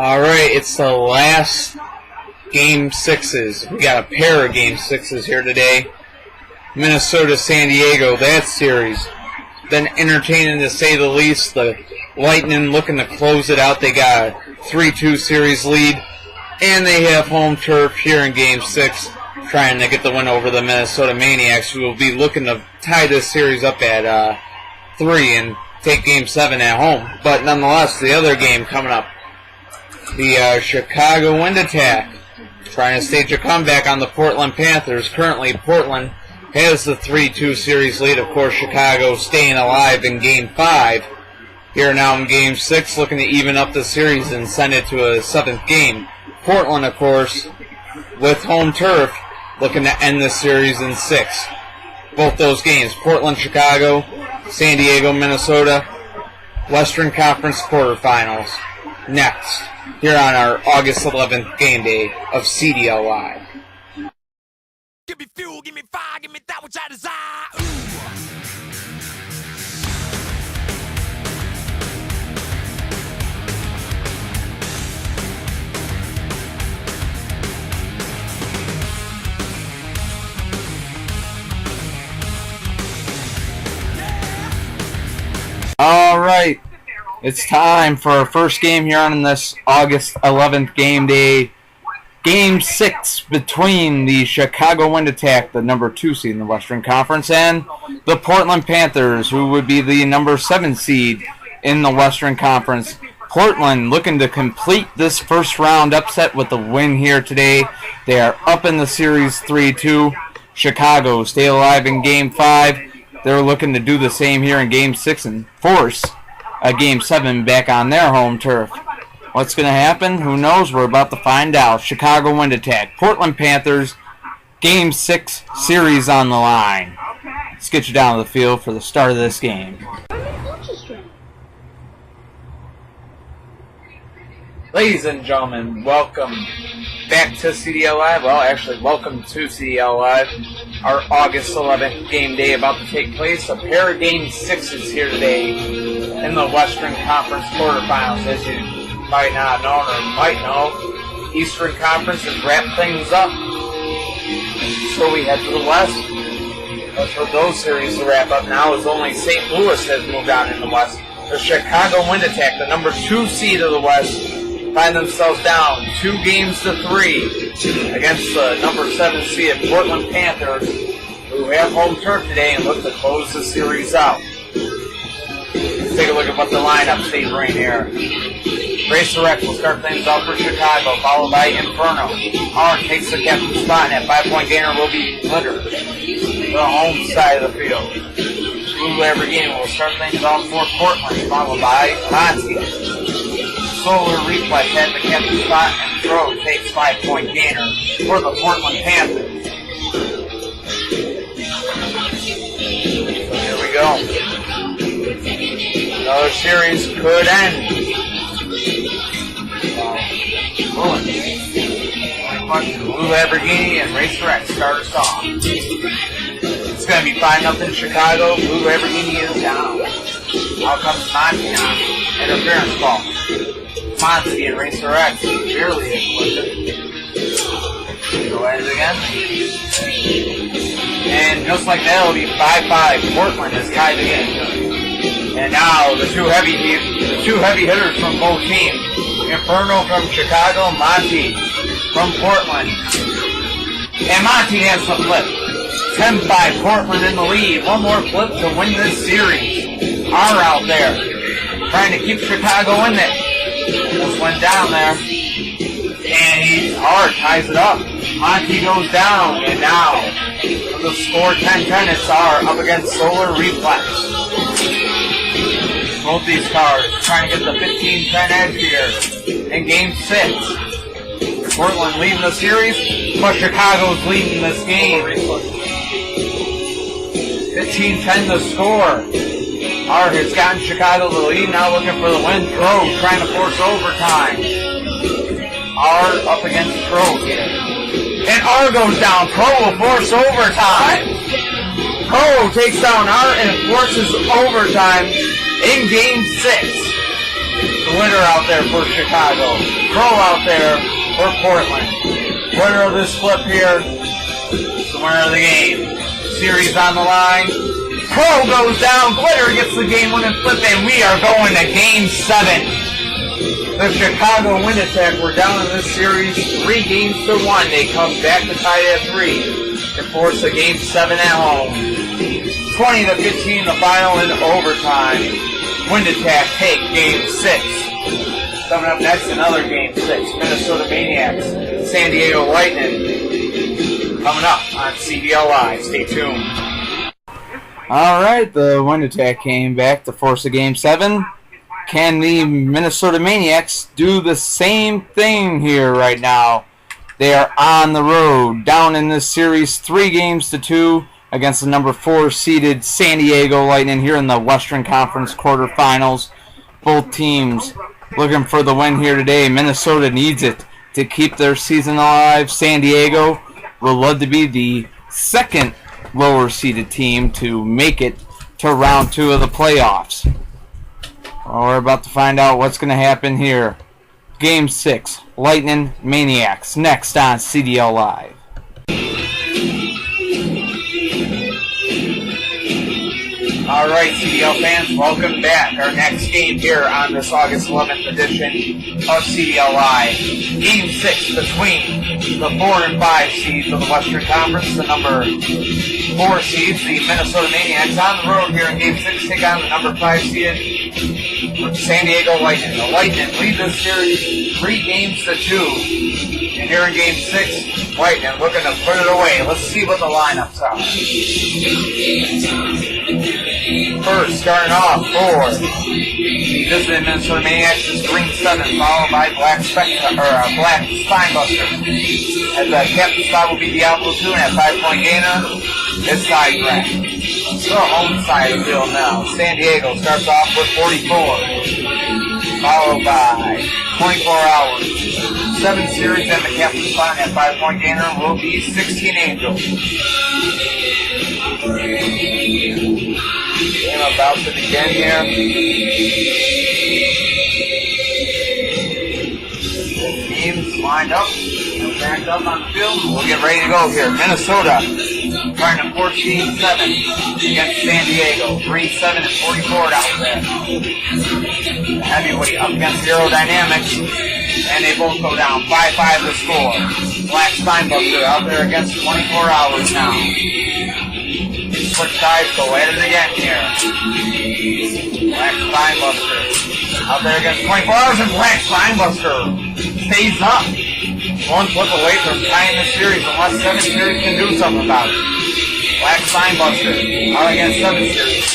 Alright, it's the last Game 6s. We got a pair of Game 6s here today. Minnesota, San Diego, that series. Been entertaining to say the least. The Lightning looking to close it out. They got a 3-2 series lead. And they have home turf here in Game 6, trying to get the win over the Minnesota Maniacs, who will be looking to tie this series up at 3 and take Game 7 at home. But nonetheless, the other game coming up, the Chicago Wind Attack, trying to stage a comeback on the Portland Panthers. Currently, Portland has the 3-2 series lead. Of course, Chicago staying alive in Game 5. Here now in Game 6, looking to even up the series and send it to a 7th game. Portland, of course, with home turf, looking to end the series in 6. Both those games, Portland, Chicago, San Diego, Minnesota, Western Conference quarterfinals. Next, here on our August 11th game day of CDL Live. Give me fuel, give me fire, give me that which I desire. All right, it's time for our first game here on this August 11th game day. Game 6 between the Chicago Wind Attack, the number 2 seed in the Western Conference, and the Portland Panthers, who would be the number 7 seed in the Western Conference. Portland looking to complete this first round upset with the win here today. They are up in the series 3-2. Chicago stay alive in Game 5. They're looking to do the same here in Game 6 and force a Game 7 back on their home turf. What's going to happen? Who knows? We're about to find out. Chicago Wind Attack, Portland Panthers, Game 6 series on the line. Let's get you down to the field for the start of this game. Ladies and gentlemen, welcome back to CDL Live. Well, actually, welcome to CDL Live. Our August 11th game day about to take place. A pair of Game 6s here today in the Western Conference quarterfinals. As you might not know or might know, Eastern Conference has wrapped things up. So we head to the West. But for those series to wrap up now, as only St. Louis has moved on in the West. The Chicago Wind Attack, the number 2 seed of the West, find themselves down 2 games to 3 against the number 7 seed Portland Panthers, who have home turf today and look to close the series out. Let's take a look at what the lineup stays right here. Racer X will start things off for Chicago, followed by Inferno. Hart takes the captain spot, and that 5-point gainer will be Glitter, the home side of the field. Blue Lamborghini will start things off for Portland, followed by Monty. Solar Reflex at the captain spot, and Throw takes 5-point gainer for the Portland Panthers. So here we go. Another series could end. Blue Lamborghini and Racer X start us off. It's going to be 5-0 Chicago. Blue Lamborghini is down. Out comes Monty on. Interference ball. Monty and Racer X barely hit. Go at it again. And just like that, it'll be 5-5. Portland is tied again. And now the two heavy hitters from both teams. Inferno from Chicago, Monty from Portland. And Monty has the flip. 10-5, Portland in the lead. One more flip to win this series. R out there, trying to keep Chicago in it. Just went down there. And R ties it up. Monty goes down. And now, for the score 10-10, it's R up against Solar Reflex. Both these cars trying to get the 15-10 edge here in Game 6. Portland leading the series, but Chicago's leading this game. 15-10 the score. R has gotten Chicago the lead, now looking for the win. Crow trying to force overtime. R up against Crow here. And R goes down. Crow will force overtime. Crow takes down R and forces overtime in Game 6. The winner out there for Chicago. Crow out there for Portland. Winner of this flip here. The winner of the game. Series on the line. Crow goes down. Glitter gets the game-winning flip, and we are going to Game 7. The Chicago Wind Attack were down in this series 3-1. They come back to tie it at 3 to force a Game 7 at home. 20-15 the final in overtime. Wind Attack take Game 6. Coming up next, another Game 6. Minnesota Maniacs, San Diego Lightning. Coming up on CDL Live. Stay tuned. Alright, the Wind Attack came back to force a Game 7. Can the Minnesota Maniacs do the same thing here right now? They are on the road, down in this series 3-2 against the number 4 seeded San Diego Lightning here in the Western Conference quarterfinals. Both teams looking for the win here today. Minnesota needs it to keep their season alive. San Diego will love to be the second lower seeded team to make it to round 2 of the playoffs. Well, we're about to find out what's going to happen here. Game 6, Lightning Maniacs, next on CDL Live. Alright, CDL fans, welcome back. Our next game here on this August 11th edition of CDL Live. Game 6 between the 4 and 5 seeds of the Western Conference, the number 4 seeds, the Minnesota Maniacs, on the road here in Game 6, take on the number 5 seeded San Diego Lightning. The Lightning lead this series 3-2. And here in Game 6, Lightning looking to put it away. Let's see what the lineups are. First, starting off for the visiting Minnesota Maniacs is Green 7, followed by Black Spinebuster. As the captain spot will be Diablo 2, and at 5-point gainer, it's Sidetrack. So home side of the field now. San Diego starts off with 44, followed by 24 Hours. 7 series and the captain spot at 5-point gainer will be 16 Angels. Game about to begin here. Teams lined up, backed up on the field. We'll get ready to go here. Minnesota trying to 14-7 against San Diego. 3-7 and 44 out there. Heavyweight up against Aerodynamics, and they both go down. 5-5 the score. Black Spinebuster out there against 24 Hours now. Switch sides, go at it again here. Black Spinebuster out there against 24 Hours, and Black Spinebuster stays up. One flip away from tying the series, unless 7 series can do something about it. Black Spinebuster out against 7 series.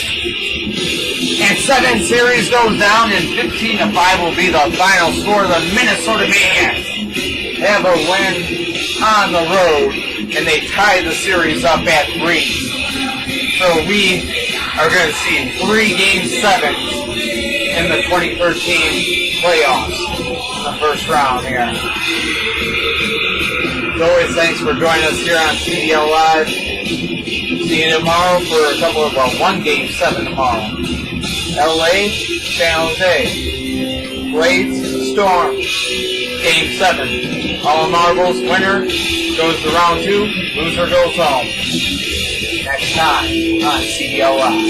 And 7 series goes down, and 15-5 will be the final score. The Minnesota Maniacs have a win on the road, and they tie the series up at 3. So we are going to see 3 Game 7s in the 2013 playoffs in the first round here. As always, thanks for joining us here on CDL Live. See you tomorrow for a couple of 1 Game 7 tomorrow. LA, San Jose, Blades, Storm, Game 7. All marbles, winner goes to round 2, loser goes home. Next time on CDL Live.